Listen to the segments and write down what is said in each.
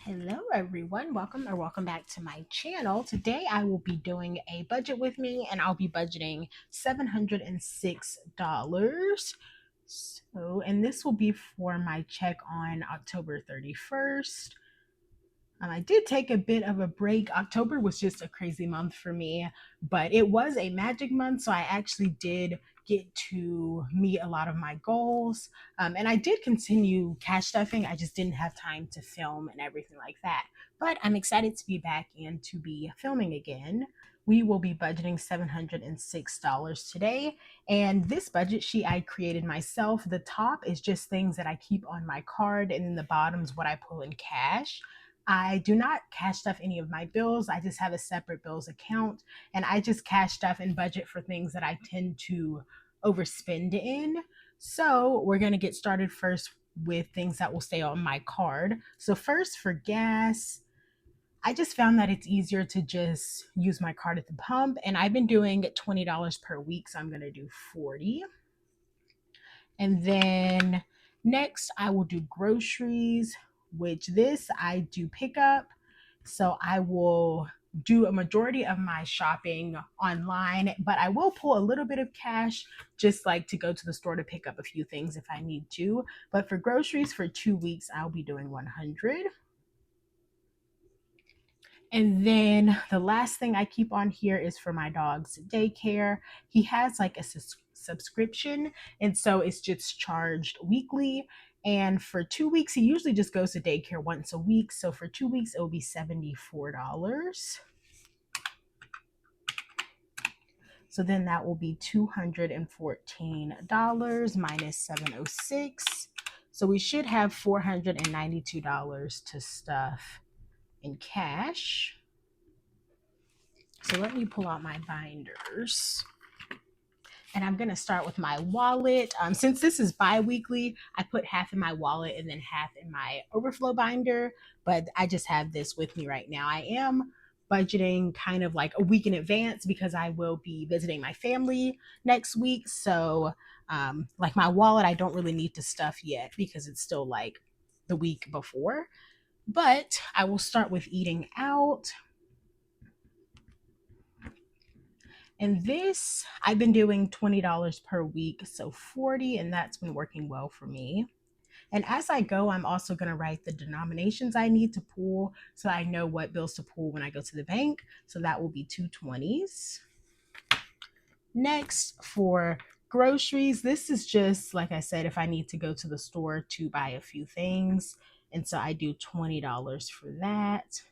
Hello everyone, welcome back to my channel. Today I will be doing a budget with me and I'll be budgeting $706. And this will be for my check on October 31st. I did take a bit of a break. October was just a crazy month for me, but it was a magic month, so I actually did get to meet a lot of my goals. And I did continue cash stuffing. I just didn't have time to film and everything like that. But I'm excited to be back and to be filming again. We will be budgeting $706 today. And this budget sheet I created myself. The top is just things that I keep on my card, and then the bottom is what I pull in cash. I do not cash stuff any of my bills. I just have a separate bills account and I just cash stuff and budget for things that I tend to overspend in. So we're going to get started first with things that will stay on my card. So, first for gas, I just found that it's easier to just use my card at the pump. And I've been doing $20 per week. So I'm going to do 40. And then next, I will do groceries, which this I do pick up. So I will do a majority of my shopping online, but I will pull a little bit of cash just like to go to the store to pick up a few things if I need to. But for groceries for 2 weeks, I'll be doing 100. And then the last thing I keep on here is for my dog's daycare. He has like a subscription, and so it's just charged weekly. And for 2 weeks, he usually just goes to daycare once a week. So for 2 weeks, it will be $74. So then that will be $214 minus 706. So we should have $492 to stuff in cash. So let me pull out my binders. And I'm going to start with my wallet. Since this is bi-weekly, I put half in my wallet and then half in my overflow binder. But I just have this with me right now. I am budgeting kind of like a week in advance because I will be visiting my family next week. So, like my wallet, I don't really need to stuff yet because it's still like the week before. But I will start with eating out. And this, I've been doing $20 per week, so 40, and that's been working well for me. And as I go, I'm also going to write the denominations I need to pull so I know what bills to pull when I go to the bank. So that will be 220s. Next, for groceries, this is just, like I said, if I need to go to the store to buy a few things. And so I do $20 for that.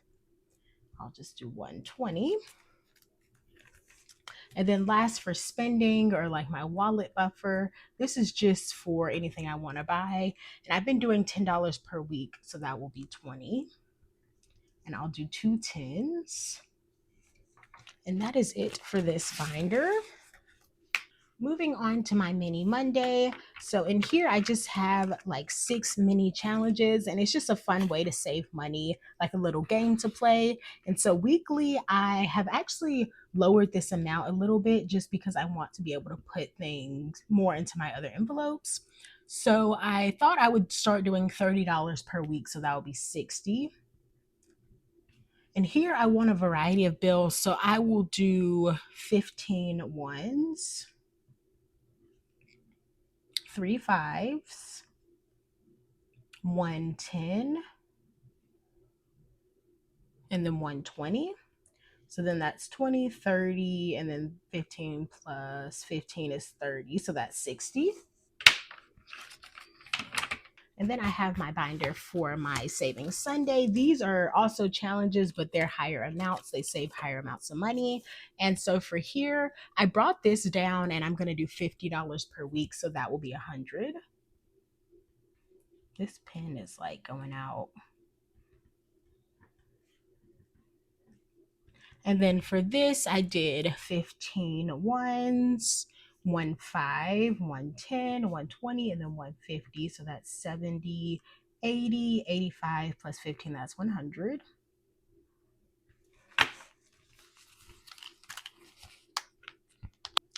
I'll just do 120. And then last for spending or like my wallet buffer, this is just for anything I want to buy. And I've been doing $10 per week, so that will be 20. And I'll do 2 10s. And that is it for this binder. Moving on to my mini Monday. So in here, I just have like 6 mini challenges, and it's just a fun way to save money, like a little game to play. And so weekly, I have actually lowered this amount a little bit just because I want to be able to put things more into my other envelopes. So I thought I would start doing $30 per week. So that would be 60. And here I want a variety of bills. So I will do 15 ones, 3 5s, 110, and then 120. So then that's 20, 30, and then 15 plus 15 is 30. So that's 60. And then I have my binder for my Savings Sunday. These are also challenges, but they're higher amounts. They save higher amounts of money. And so for here, I brought this down and I'm going to do $50 per week. So that will be 100. This pen is like going out. And then for this, I did 15 ones, 1 5, 110, 120, and then 150. So that's 70, 80, 85 plus 15, that's 100.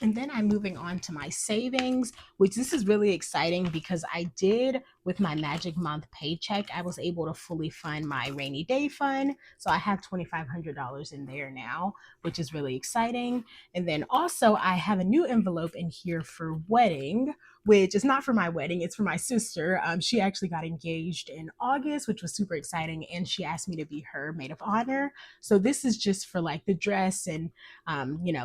And then I'm moving on to my savings, which this is really exciting because I did with my Magic Month paycheck, I was able to fully fund my rainy day fund. So I have $2,500 in there now, which is really exciting. And then also, I have a new envelope in here for wedding, which is not for my wedding, it's for my sister. She actually got engaged in August, which was super exciting. And she asked me to be her maid of honor. So this is just for like the dress and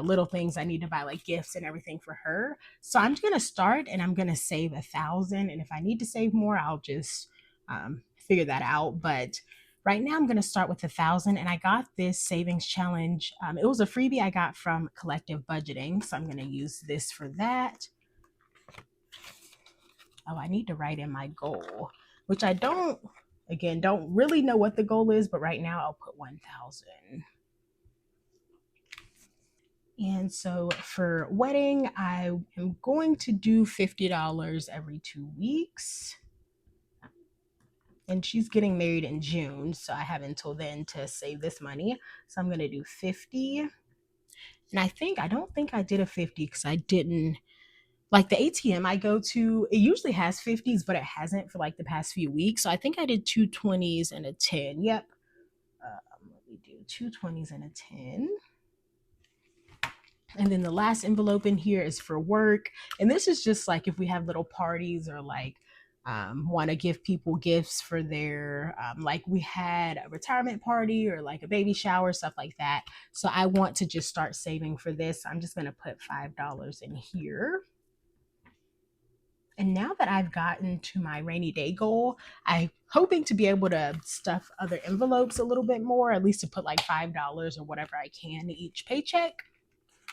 little things I need to buy, like gifts and everything for her. So I'm gonna start and I'm gonna save 1,000. And if I need to save more, I'll just figure that out. But right now I'm gonna start with 1,000. And I got this savings challenge. It was a freebie I got from Collective Budgeting, so I'm gonna use this for that. Oh, I need to write in my goal, which I don't really know what the goal is, but right now I'll put 1,000. And so for wedding, I am going to do $50 every 2 weeks. And she's getting married in June, so I have until then to save this money. So I'm going to do 50. And I don't think I did a 50 because I didn't like the ATM I go to, it usually has 50s, but it hasn't for like the past few weeks. So I think I did two 20s and a 10. Yep. Let me do two 20s and a 10. And then the last envelope in here is for work. And this is just like if we have little parties or like want to give people gifts for their, like we had a retirement party or like a baby shower, stuff like that. So I want to just start saving for this. I'm just going to put $5 in here. And now that I've gotten to my rainy day goal, I'm hoping to be able to stuff other envelopes a little bit more, at least to put like $5 or whatever I can each paycheck.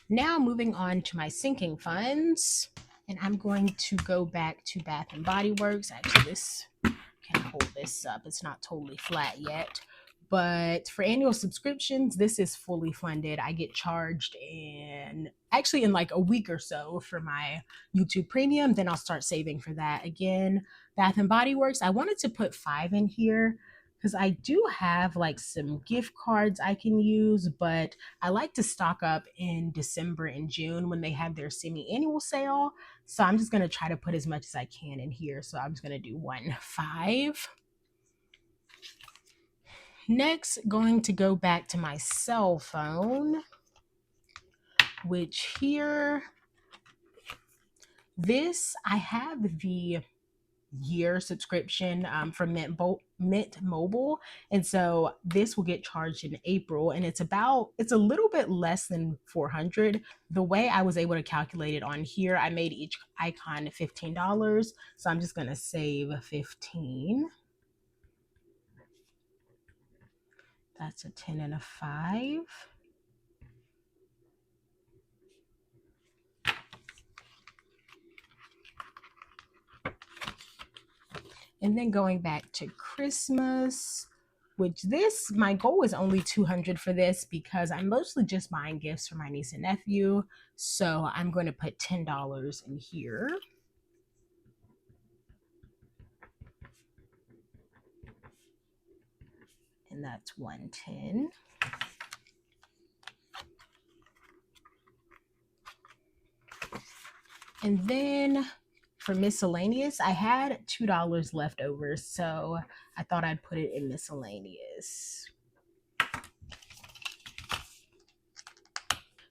Now moving on to my sinking funds, and I'm going to go back to Bath and Body Works. Actually, this can hold this up. It's not totally flat yet. But for annual subscriptions, this is fully funded. I get charged in like a week or so for my YouTube premium. Then I'll start saving for that again. Bath and Body Works, I wanted to put 5 in here because I do have like some gift cards I can use, but I like to stock up in December and June when they have their semi-annual sale. So I'm just going to try to put as much as I can in here. So I'm just going to do 1.5. Next, going to go back to my cell phone, which here, this, I have the year subscription from Mint Mobile. And so this will get charged in April, and it's a little bit less than 400. The way I was able to calculate it on here, I made each icon $15. So I'm just going to save 15. That's a 10 and a 5. And then going back to Christmas, which this, my goal is only 200 for this because I'm mostly just buying gifts for my niece and nephew. So I'm going to put $10 in here. And that's 110. And then for miscellaneous, I had $2 left over. So I thought I'd put it in miscellaneous.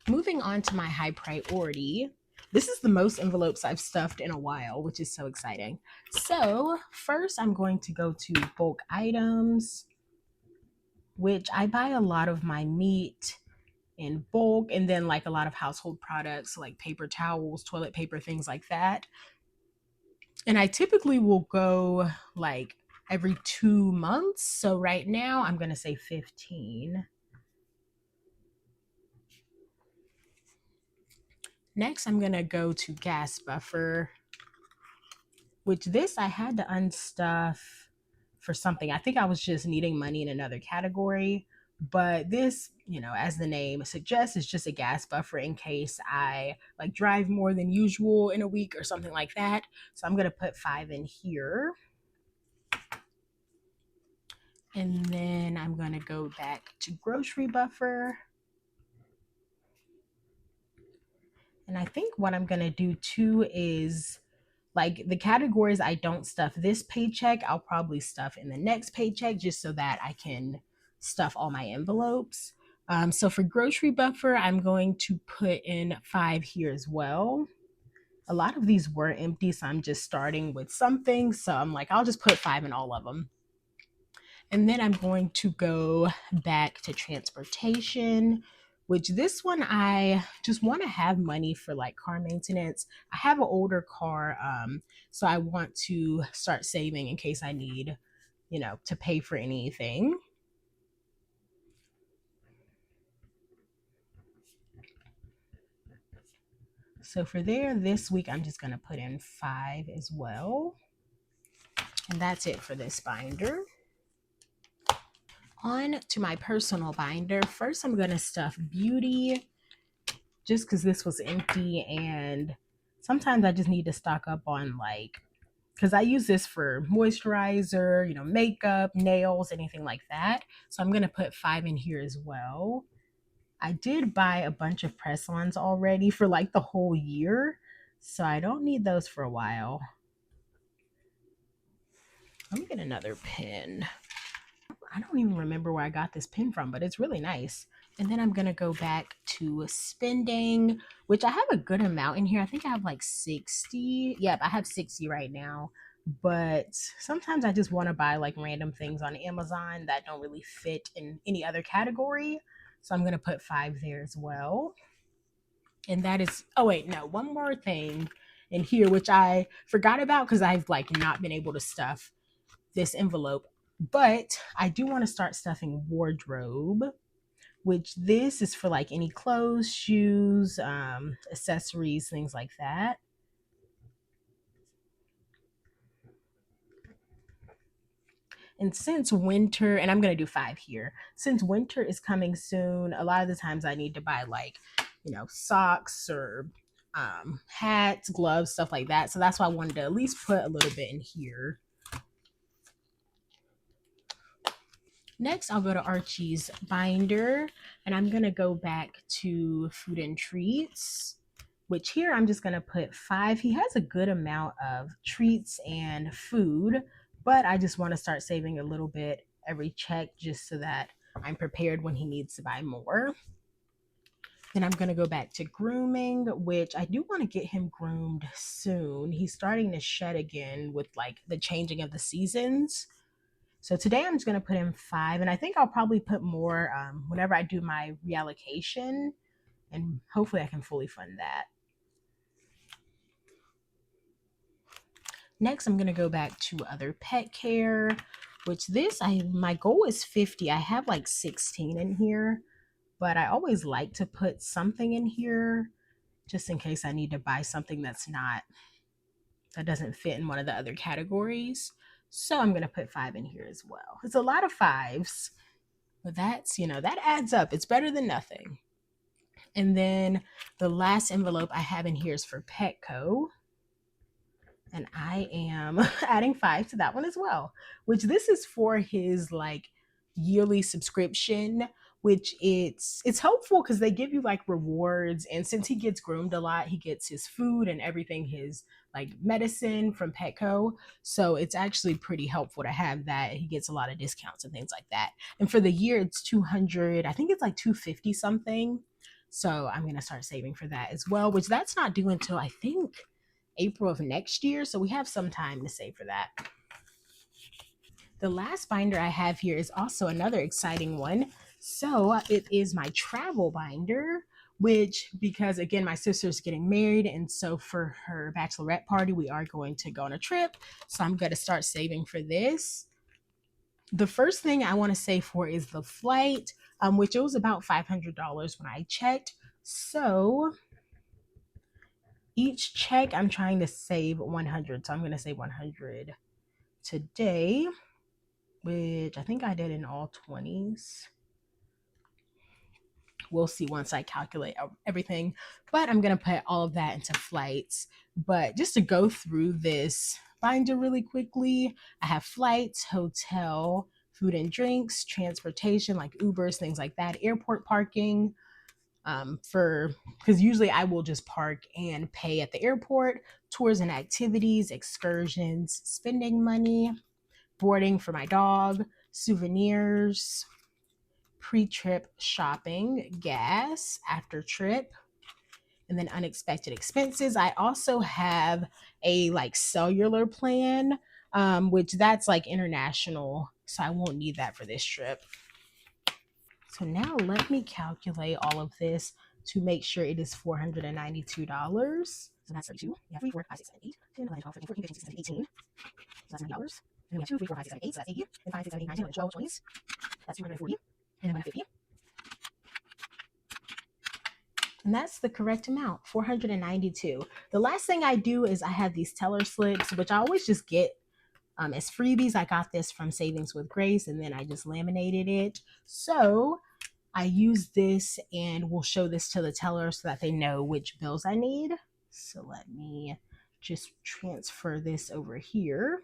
Moving on to my high priority. This is the most envelopes I've stuffed in a while, which is so exciting. So first I'm going to go to bulk items, which I buy a lot of my meat in bulk, and then like a lot of household products like paper towels, toilet paper, things like that. And I typically will go like every 2 months. So right now I'm going to say 15. Next, I'm going to go to gas buffer, which this I had to unstuff for something. I think I was just needing money in another category. But this, as the name suggests, is just a gas buffer in case I like drive more than usual in a week or something like that. So I'm going to put 5 in here. And then I'm going to go back to grocery buffer. And I think what I'm going to do too is like the categories I don't stuff this paycheck, I'll probably stuff in the next paycheck just so that I can stuff all my envelopes. So for grocery buffer, I'm going to put in 5 here as well. A lot of these were empty, so I'm just starting with something. So I'm like, I'll just put 5 in all of them. And then I'm going to go back to transportation, which this one I just want to have money for like car maintenance. I have an older car, so I want to start saving in case I need, to pay for anything. So for there, this week I'm just going to put in 5 as well. And that's it for this binder. On to my personal binder. First, I'm going to stuff beauty just because this was empty, and sometimes I just need to stock up on like, because I use this for moisturizer, makeup, nails, anything like that. So I'm going to put 5 in here as well. I did buy a bunch of press-ons already for like the whole year, so I don't need those for a while. Let me get another pen. I don't even remember where I got this pen from, but it's really nice. And then I'm going to go back to spending, which I have a good amount in here. I think I have like 60. Yep, I have 60 right now. But sometimes I just want to buy like random things on Amazon that don't really fit in any other category. So I'm going to put 5 there as well. And that is, oh wait, no, one more thing in here, which I forgot about because I've like not been able to stuff this envelope. But I do want to start stuffing wardrobe, which this is for like any clothes, shoes, accessories, things like that. And since winter, and I'm going to do 5 here, since winter is coming soon, a lot of the times I need to buy like, socks or hats, gloves, stuff like that. So that's why I wanted to at least put a little bit in here. Next, I'll go to Archie's binder, and I'm going to go back to food and treats, which here I'm just going to put 5. He has a good amount of treats and food, but I just want to start saving a little bit every check just so that I'm prepared when he needs to buy more. Then I'm going to go back to grooming, which I do want to get him groomed soon. He's starting to shed again with like the changing of the seasons. So today I'm just going to put in 5, and I think I'll probably put more whenever I do my reallocation, and hopefully I can fully fund that. Next, I'm going to go back to other pet care, which my goal is 50. I have like 16 in here, but I always like to put something in here just in case I need to buy something that doesn't fit in one of the other categories. So I'm going to put 5 in here as well. It's a lot of 5s. But that adds up. It's better than nothing. And then the last envelope I have in here is for Petco. And I am adding 5 to that one as well, which this is for his like yearly subscription, which it's helpful because they give you like rewards. And since he gets groomed a lot, he gets his food and everything, his like medicine from Petco. So it's actually pretty helpful to have that. He gets a lot of discounts and things like that. And for the year, it's 200, I think it's like 250 something. So I'm going to start saving for that as well, which that's not due until I think April of next year. So we have some time to save for that. The last binder I have here is also another exciting one. So it is my travel binder, which, because again, my sister's getting married. And so for her bachelorette party, we are going to go on a trip. So I'm going to start saving for this. The first thing I want to save for is the flight, which it was about $500 when I checked. So each check I'm trying to save 100. So I'm going to save 100 today, which I think I did in all 20s. We'll see once I calculate everything, but I'm going to put all of that into flights. But just to go through this binder really quickly, I have flights, hotel, food and drinks, transportation like Ubers, things like that, airport parking, for because usually I will just park and pay at the airport, tours and activities, excursions, spending money, boarding for my dog, souvenirs, pre-trip shopping, gas, after trip, and then unexpected expenses. I also have a like cellular plan, which that's like international, so I won't need that for this trip. So now let me calculate all of this to make sure it is $492. So that's 32. We have 3, 4, 5, 6, 7, 8, 10, 11, 12, 13, 14, 15, 16, 17, 18. So that's $90. And then we have 2, 3, 4, 5, 6, 7, 8. So that's 80. And 5, 6, 7, 8, 9, 10, 11, 12, 20. That's 240. And then 150. And that's the correct amount, 492. The last thing I do is I have these teller slips, which I always just get as freebies. I got this from Savings with Grace, and then I just laminated it. So I use this and we'll show this to the teller so that they know which bills I need. So let me just transfer this over here.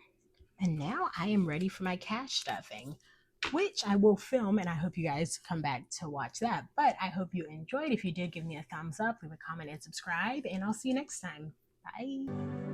And now I am ready for my cash stuffing, which I will film, and I hope you guys come back to watch that. But I hope you enjoyed. If you did, give me a thumbs up, leave a comment, and subscribe, and I'll see you next time. Bye.